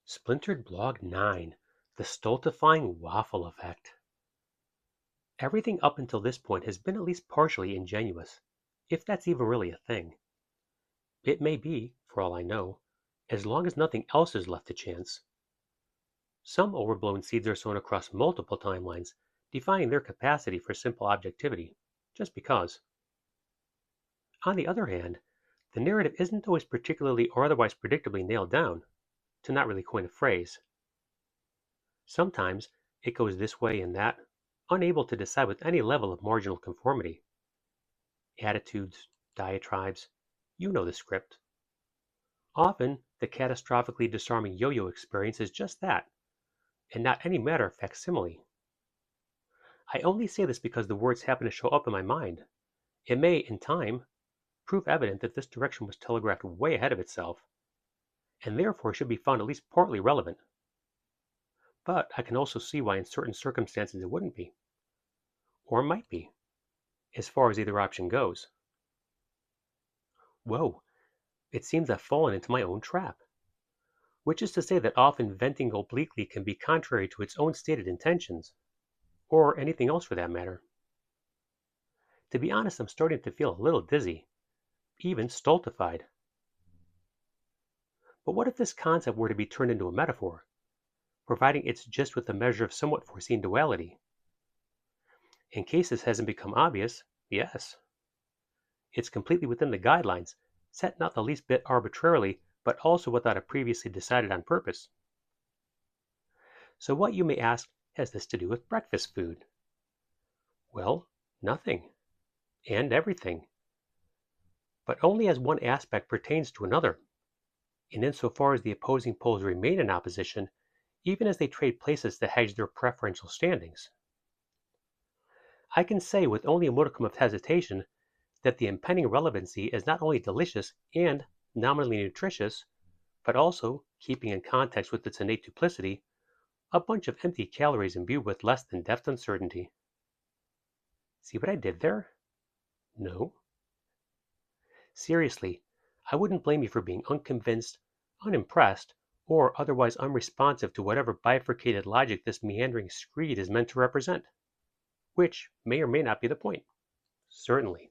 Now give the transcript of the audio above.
Splintered Blog 9, The Stultifying Waffle Effect. Everything up until this point has been at least partially ingenuous, if that's even really a thing. It may be, for all I know, as long as nothing else is left to chance. Some overblown seeds are sown across multiple timelines, defying their capacity for simple objectivity, just because. On the other hand, the narrative isn't always particularly or otherwise predictably nailed down, to not really coin a phrase. Sometimes it goes this way and that, unable to decide with any level of marginal conformity. Attitudes, diatribes, you know the script. Often, the catastrophically disarming yo-yo experience is just that, and not any matter of facsimile. I only say this because the words happen to show up in my mind. It may, in time, prove evident that this direction was telegraphed way ahead of itself, and therefore should be found at least partly relevant. But I can also see why in certain circumstances it wouldn't be. Or might be, as far as either option goes. Whoa, it seems I've fallen into my own trap. Which is to say that often venting obliquely can be contrary to its own stated intentions, or anything else for that matter. To be honest, I'm starting to feel a little dizzy, even stultified. But what if this concept were to be turned into a metaphor, providing it's just with a measure of somewhat foreseen duality? In case this hasn't become obvious, yes. It's completely within the guidelines, set not the least bit arbitrarily, but also without a previously decided on purpose. So what, you may ask, has this to do with breakfast food? Well, nothing. And everything. But only as one aspect pertains to another, and insofar as the opposing poles remain in opposition, even as they trade places to hedge their preferential standings. I can say with only a modicum of hesitation that the impending relevancy is not only delicious and nominally nutritious, but also, keeping in context with its innate duplicity, a bunch of empty calories imbued with less than deft uncertainty. See what I did there? No. Seriously, I wouldn't blame you for being unconvinced, unimpressed, or otherwise unresponsive to whatever bifurcated logic this meandering screed is meant to represent. Which may or may not be the point. Certainly.